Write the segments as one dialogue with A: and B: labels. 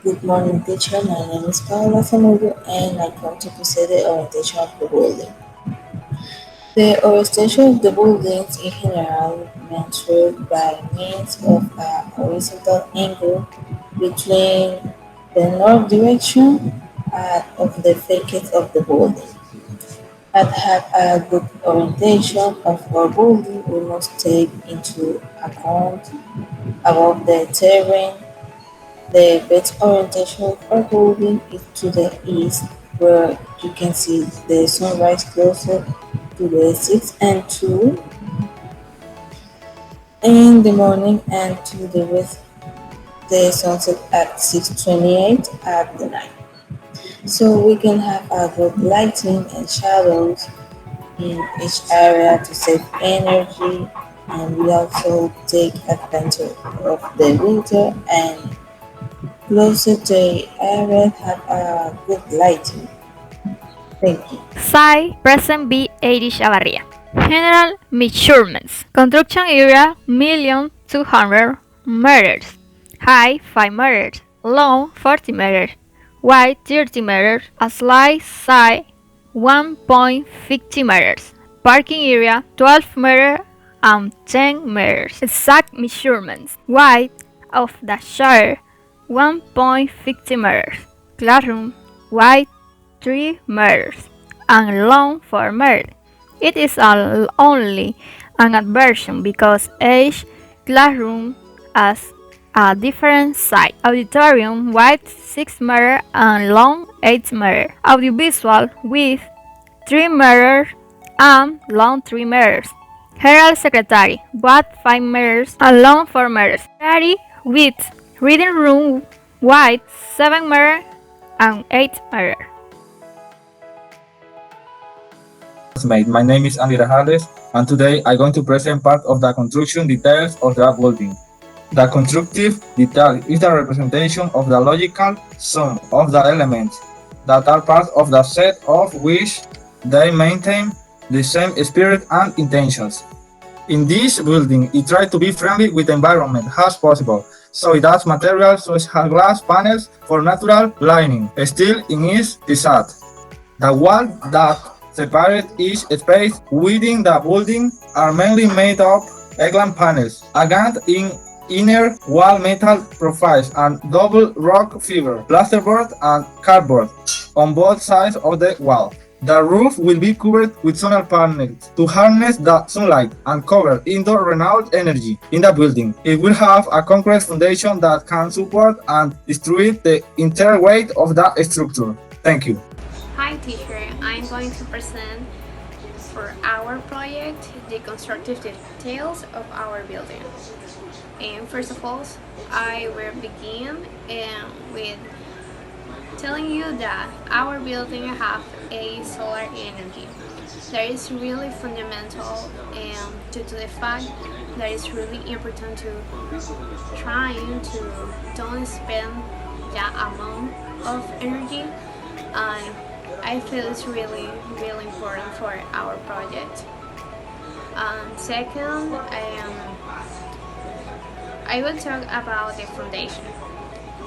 A: Good morning, teacher. My name is Paola Famugo, and I come to present the orientation of the building. The orientation of the buildings in general measured by means of a horizontal angle between the north direction of the facade of the building. To have a good orientation of our building, we must take into account about the terrain. The best orientation of our building is to the east, where you can see the sunrise closer to the 6 and 2 in the morning, and to the west, the sunset at 6:28 at the night. So we can have a good lighting and shadows in each area to save energy, and we also take advantage of the winter and closer to the area have a good lighting. Thank you.
B: Site present B. 80 Chavarria. General measurements. Construction area 1,200,000 meters. Height 5 meters. Long 40 meters. Wide 30 meters. A slice size 1.50 meters. Parking area 12 meters and 10 meters. Exact measurements. Wide of the shire 1.50 meters. Classroom wide 3 meters and long 4 meters. It is only an adversion because each classroom has a different size. Auditorium wide 6 meters and long 8 meters. Audiovisual width 3 meters and long 3 meters. Herald Secretary wide 5 meters and long 4 meters. Secretary width reading room wide 7 meters and 8 meters.
C: My name is Andy Rajales, and today I'm going to present part of the construction details of the building. The constructive detail is the representation of the logical sum of the elements that are part of the set of which they maintain the same spirit and intentions. In this building, it tries to be friendly with the environment as possible, so it adds materials such as glass panels for natural lighting. Still in its facade, the wall that separate each space within the building are mainly made of eggplant panels, against in inner wall metal profiles and double rock fiber, plasterboard and cardboard on both sides of the wall. The roof will be covered with solar panels to harness the sunlight and cover indoor renewable energy in the building. It will have a concrete foundation that can support and distribute the entire weight of the structure. Thank you.
D: Hi teacher, I'm going to present for our project the constructive details of our building. And first of all, I will begin with telling you that our building have a solar energy. That is really fundamental due to the fact that it's really important to trying to don't spend that amount of energy, and I feel it's really important for our project. Second, I will talk about the foundation.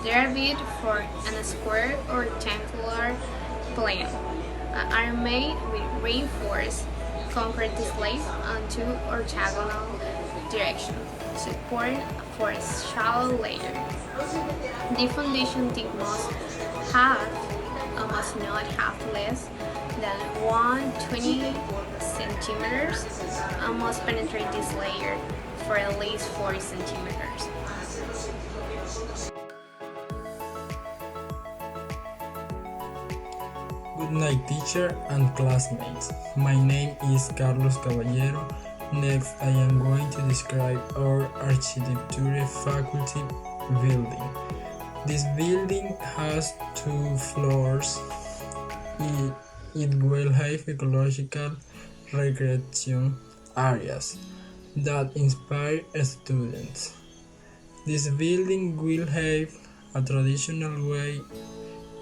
D: They are built for a square or rectangular plan, are made with reinforced concrete slabs on two orthogonal directions, support for a shallow layer. The foundation tip must not have less than 120 centimeters and must penetrate this layer for at least 40 centimeters.
E: Good night, teacher and classmates. My name is Carlos Caballero. Next, I am going to describe our architecture faculty building. This building has 2 floors. It will have ecological recreation areas that inspire students. This building will have a traditional way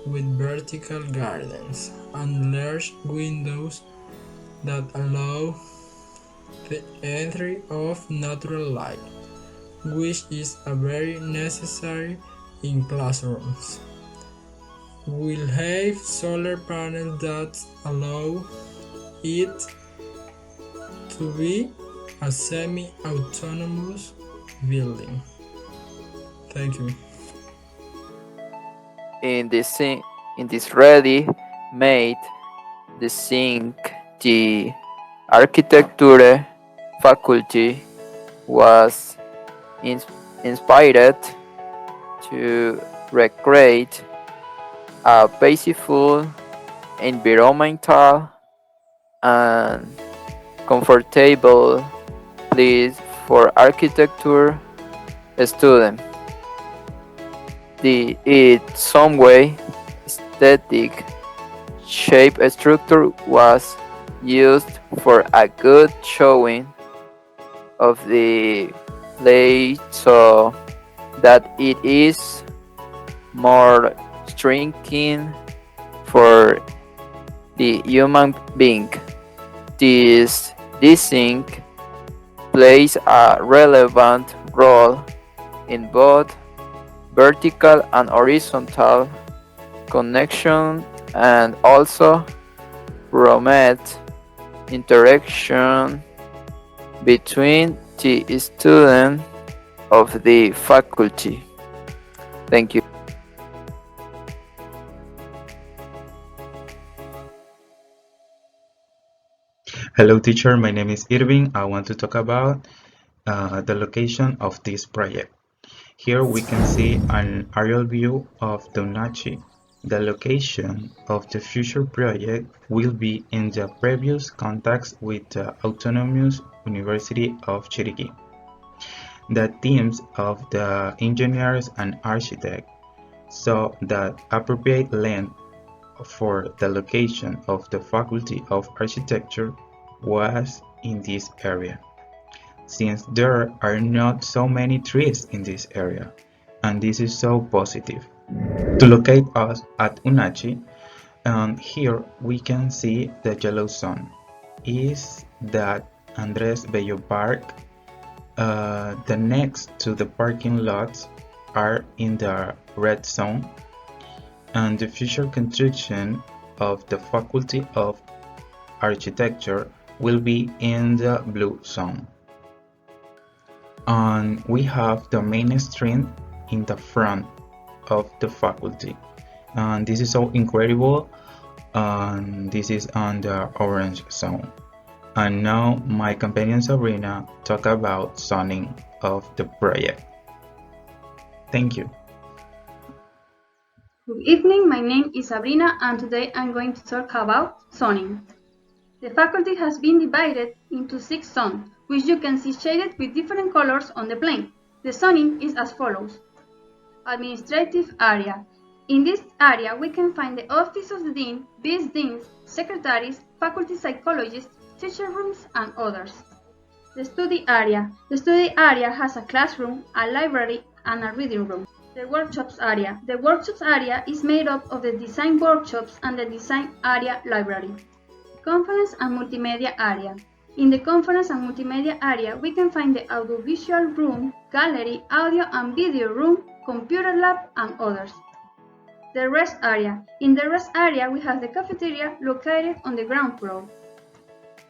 E: with vertical gardens and large windows that allow the entry of natural light, which is a very necessary in classrooms. will have solar panels that allow it to be a semi-autonomous building. Thank you.
F: In this ready-made design, the architecture faculty was inspired to recreate a peaceful, environmental, and comfortable place for architecture students. The in some way aesthetic shape structure was used for a good showing of the play so that it is more striking for the human being. This thing plays a relevant role in both vertical and horizontal connection and also promote interaction between the students of the faculty. Thank you.
G: Hello, teacher. My name is Irving. I want to talk about the location of this project. Here we can see an aerial view of Donachi. The location of the future project will be in the previous contacts with the Autonomous University of Chiriquí. The teams of the engineers and architects saw that appropriate land for the location of the Faculty of Architecture was in this area, since there are not so many trees in this area, and this is so positive. To locate us at Unachi, and here we can see the yellow zone. Is that Andres Bello Park? The next to the parking lots are in the red zone, and the future construction of the Faculty of Architecture will be in the blue zone. And we have the main street in the front of the faculty, and this is so incredible, and this is on the orange zone. And now my companion Sabrina talk about zoning of the project. Thank you.
H: Good evening, my name is Sabrina and today I'm going to talk about zoning. The faculty has been divided into 6 zones, which you can see shaded with different colors on the plane. The zoning is as follows. Administrative area. In this area we can find the office of the dean, vice deans, secretaries, faculty psychologists, teacher rooms and others. The study area. The study area has a classroom, a library and a reading room. The workshops area. The workshops area is made up of the design workshops and the design area library. Conference and multimedia area. In the conference and multimedia area, we can find the audiovisual room, gallery, audio and video room, computer lab, and others. The rest area. In the rest area, we have the cafeteria located on the ground floor.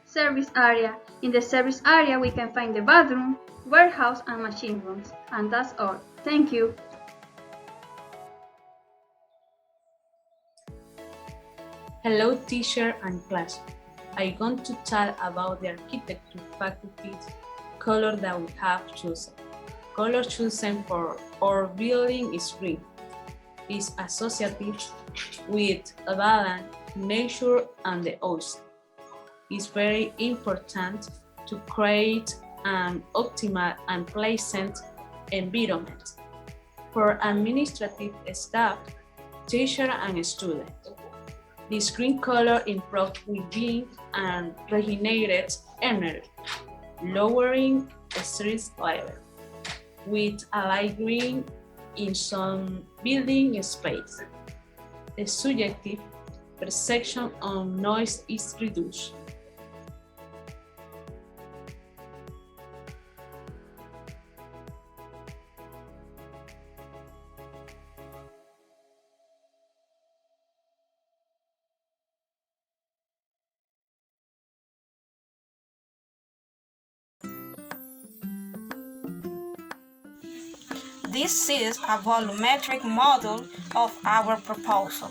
H: Service area. In the service area, we can find the bathroom, warehouse, and machine rooms. And that's all. Thank you.
I: Hello, teacher and class. I'm going to talk about the architecture faculty's color that we have chosen. Color chosen for our building is green. It's associated with a balance, nature, and the ocean. It's very important to create an optimal and pleasant environment for administrative staff, teacher, and students. This green color improves well-being and regenerates energy, lowering stress level, with a light green in some building space. The subjective perception of noise is reduced.
J: This is a volumetric model of our proposal.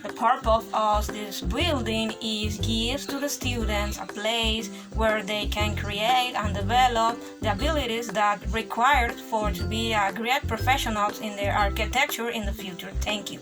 J: The purpose of this building is give to the students a place where they can create and develop the abilities that required for to be great professionals in their architecture in the future. Thank you.